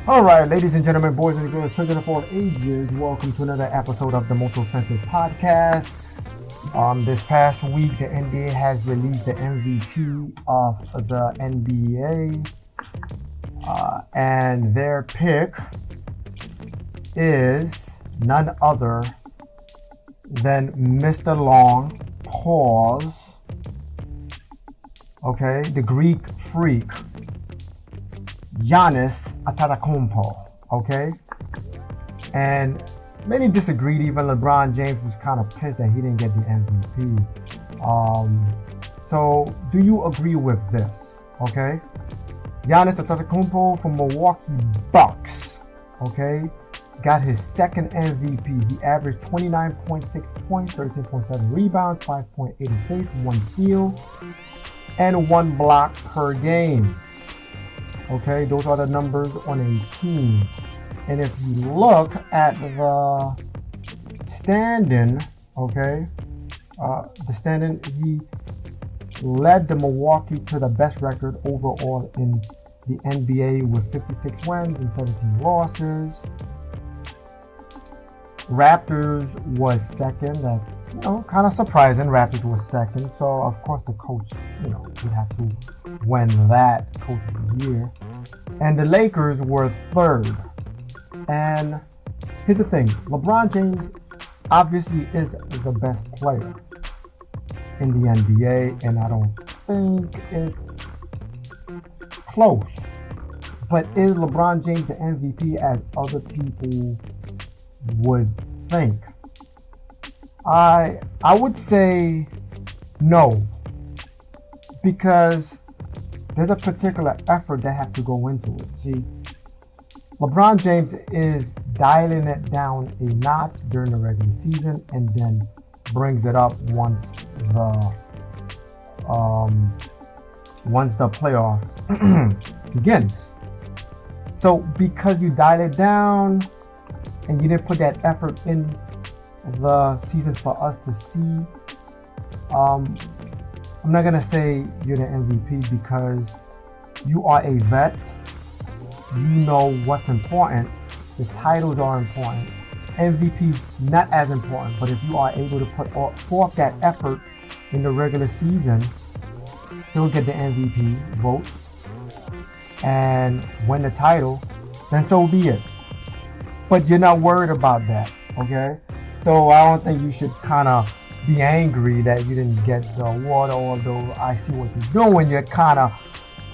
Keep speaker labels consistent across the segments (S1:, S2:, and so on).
S1: All right, ladies and gentlemen, boys and girls, children of all ages, welcome to another episode of the Most Offensive Podcast. This past week, the NBA has released the MVP of the NBA, and their pick is none other than Mr. Long Pause, okay, the Greek freak, Giannis Antetokounmpo, okay? And many disagreed. Even LeBron James was kind of pissed that he didn't get the MVP. So do you agree with this, okay? Giannis Antetokounmpo from Milwaukee Bucks, okay, got his second MVP. He averaged 29.6 points, 13.7 rebounds, 5.8 assists, 1 steal, and 1 block per game. Okay, those are the numbers on a team. And if you look at the standing, okay, he led the Milwaukee to the best record overall in the NBA with 56 wins and 17 losses. Raptors was second. That, kind of surprising. Raptors was second. So of course the coach, would have to win that Coach of the Year. And the Lakers were third. And here's the thing: LeBron James obviously is the best player in the NBA, and I don't think it's close. But is LeBron James the MVP as other people would think? I would say no, because there's a particular effort that has to go into it. See, LeBron James is dialing it down a notch during the regular season and then brings it up once the playoff begins. So because you dial it down and you didn't put that effort in the season for us to see, I'm not gonna say you're the MVP because you are a vet. You know what's important. The titles are important. MVP not as important, but if you are able to put forth that effort in the regular season, still get the MVP vote and win the title, then so be it. But you're not worried about that, okay? So I don't think you should kind of be angry that you didn't get the award, although I see what you're doing. You're kind of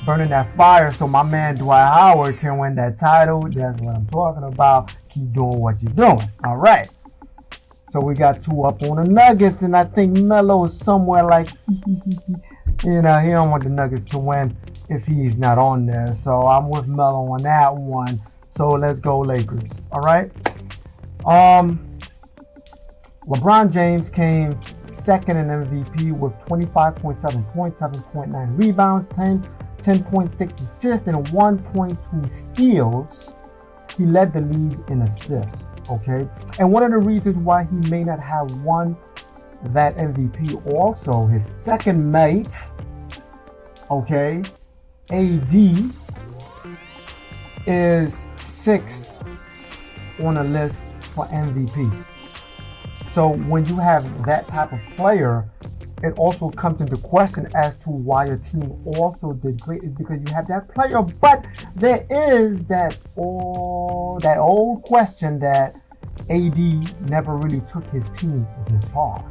S1: burning that fire so my man Dwight Howard can win that title. That's what I'm talking about. Keep doing what you're doing. All right. So we got 2 up on the Nuggets, and I think Melo is somewhere like, he don't want the Nuggets to win if he's not on there. So I'm with Melo on that one. So let's go Lakers. All right. LeBron James came second in MVP with 25.7 points, 7.9 rebounds, 10.6 assists, and 1.2 steals. He led the league in assists, okay? And one of the reasons why he may not have won that MVP also, his second mate, okay, AD, is 6th on the list for MVP. So when you have that type of player, it also comes into question as to why your team also did great, is because you have that player. But there is that old question that AD never really took his team this far.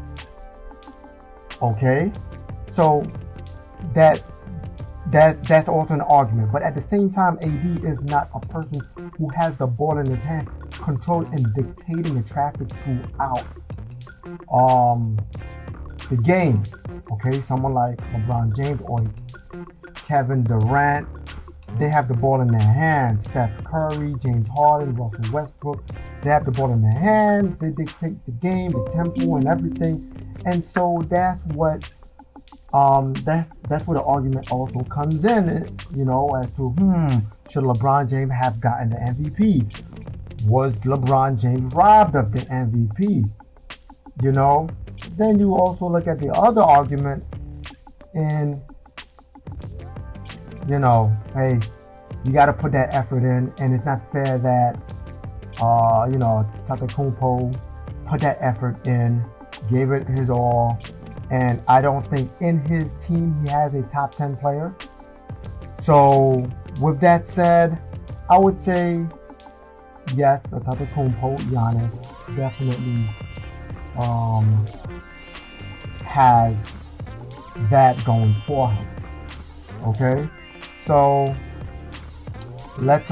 S1: Okay, so that's also an argument. But at the same time, AD is not a person who has the ball in his hand, control and dictating the traffic throughout the game. Okay, someone like LeBron James or Kevin Durant, they have the ball in their hands. Steph Curry, James Harden, Russell Westbrook, they have the ball in their hands. They dictate the game, the tempo, and everything. And so that's what that's where the argument also comes in. As to should LeBron James have gotten the MVP? Was LeBron James robbed of the MVP? Then you also look at the other argument, and hey, You got to put that effort in, and it's not fair that Antetokounmpo put that effort in, gave it his all, and I don't think in his team he has a top 10 player. So with that said, I would say yes, Antetokounmpo, Giannis definitely has that going for him. Okay, so let's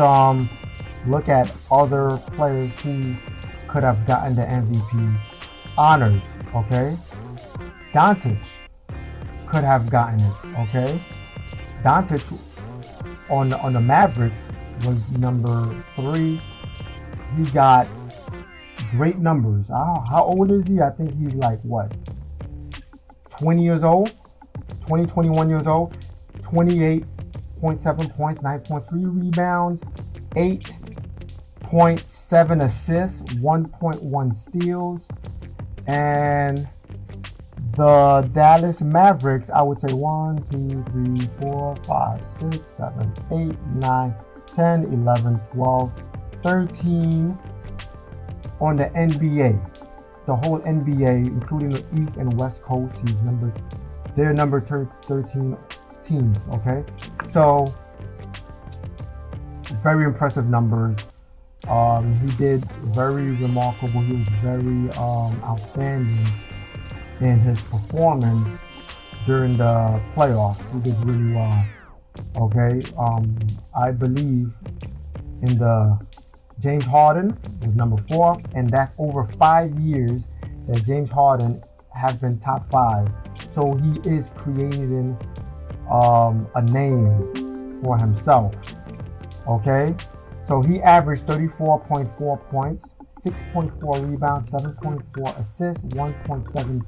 S1: look at other players who could have gotten the MVP honors. Okay, Doncic could have gotten it. Okay, Doncic on the Mavericks was number 3. He got great numbers. How old is he? I think he's like what, 20 years old, 21 years old. 28.7 points, 9.3 rebounds, 8.7 assists, 1.1 steals. And the Dallas Mavericks, I would say 1, 2, 3, 4, 5, 6, 7, 8, 9, 10, 11, 12, 13 on the NBA. The whole NBA, including the East and West Coast, they're number 13 teams, okay? So, very impressive numbers. He did very remarkable. He was very outstanding in his performance during the playoffs. He did really well, okay? I believe in the James Harden was number 4, and that's over 5 years that James Harden has been top 5. So he is creating a name for himself. Okay, so he averaged 34.4 points, 6.4 rebounds, 7.4 assists, 1.7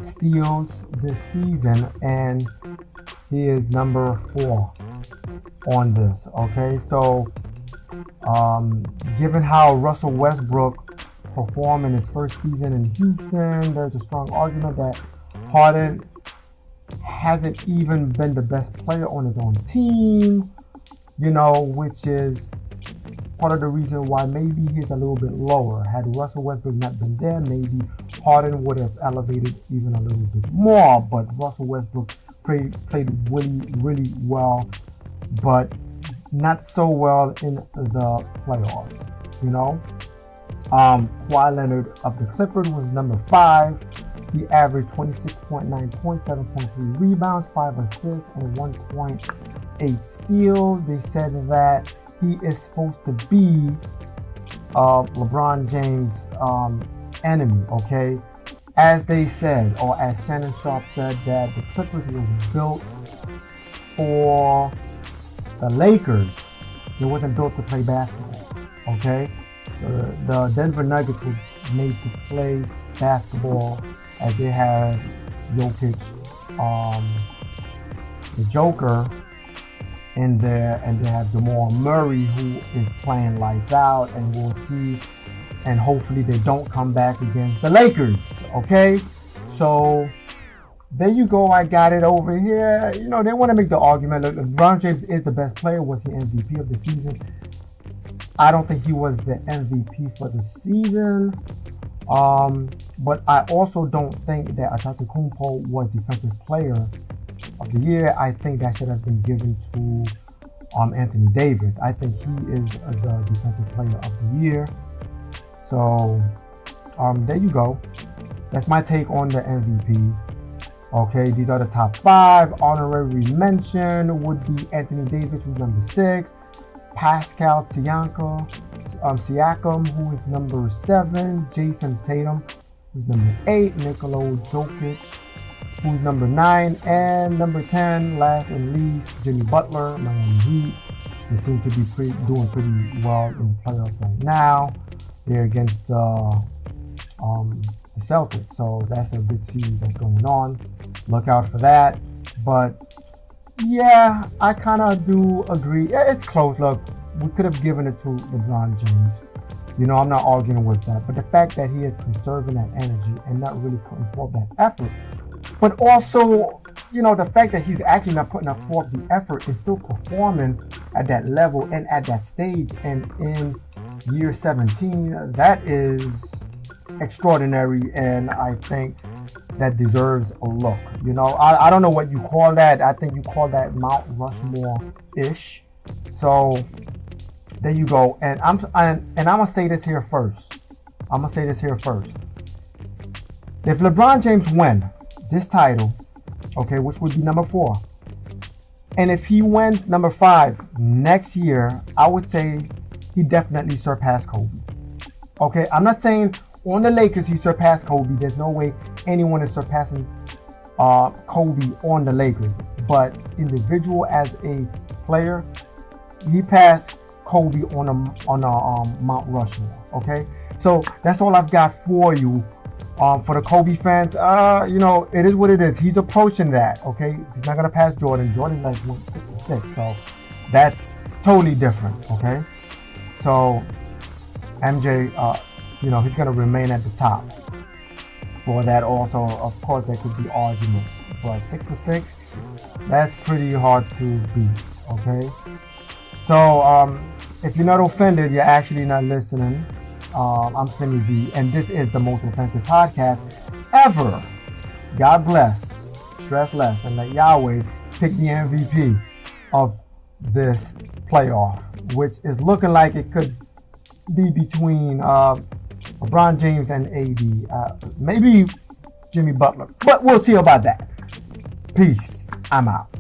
S1: steals this season, and he is number 4 on this. Okay, so given how Russell Westbrook performed in his first season in Houston, there's a strong argument that Harden hasn't even been the best player on his own team, which is part of the reason why maybe he's a little bit lower. Had Russell Westbrook not been there, maybe Harden would have elevated even a little bit more, but Russell Westbrook played really, really well, but not so well in the playoffs, Kawhi Leonard of the Clippers was number 5. He averaged 26.9 points, 7.3 rebounds, 5 assists, and 1.8 steals. They said that he is supposed to be LeBron James' enemy, okay? As they said, or as Shannon Sharpe said, that the Clippers was built for the Lakers. It wasn't built to play basketball, okay? The Denver Nuggets was made to play basketball, as they have Jokic, the Joker in there, and they have Jamal Murray, who is playing lights out, and we'll see, and hopefully they don't come back against the Lakers, okay? So there you go. I got it over here. They want to make the argument that LeBron James is the best player. Was he MVP of the season? I don't think he was the MVP for the season. But I also don't think that Antetokounmpo was Defensive Player of the Year. I think that should have been given to Anthony Davis. I think he is the Defensive Player of the Year. So there you go. That's my take on the MVP. Okay, these are the top 5. Honorary mention would be Anthony Davis, who's number 6. Pascal Siakam, who is number 7. Jason Tatum, who's number 8. Nikola Jokic, who's number 9. And number 10, last and least, Jimmy Butler, Miami Heat. They seem to be doing pretty well in the playoffs right now. They're against the Celtics, so that's a good series that's going on. Look out for that. But yeah, I kind of do agree. Yeah, it's close. Look, we could have given it to LeBron James. I'm not arguing with that. But the fact that he is conserving that energy and not really putting forth that effort but also, the fact that he's actually not putting forth the effort and still performing at that level and at that stage and in year 17, that is extraordinary, and I think that deserves a look. I don't know what you call that. I think you call that Mount Rushmore-ish. So there you go. And I'm gonna say this here first. If LeBron James win this title, okay, which would be number 4, and if he wins number 5 next year, I would say he definitely surpassed Kobe. Okay, I'm not saying on the Lakers he surpassed Kobe. There's no way anyone is surpassing Kobe on the Lakers. But individual as a player, he passed Kobe on a Mount Rushmore. Okay, so that's all I've got for you. For the Kobe fans, it is what it is. He's approaching that. Okay, he's not gonna pass Jordan. Jordan's like 166, so that's totally different. Okay, so MJ, he's gonna remain at the top. For that, also, of course, there could be arguments, but 6'6", that's pretty hard to beat. Okay, so if you're not offended, you're actually not listening. I'm Slimmy V, and this is the most offensive podcast ever. God bless, stress less, and let Yahweh pick the MVP of this playoff, which is looking like it could be between LeBron James and AD, maybe Jimmy Butler, but we'll see about that. Peace. I'm out.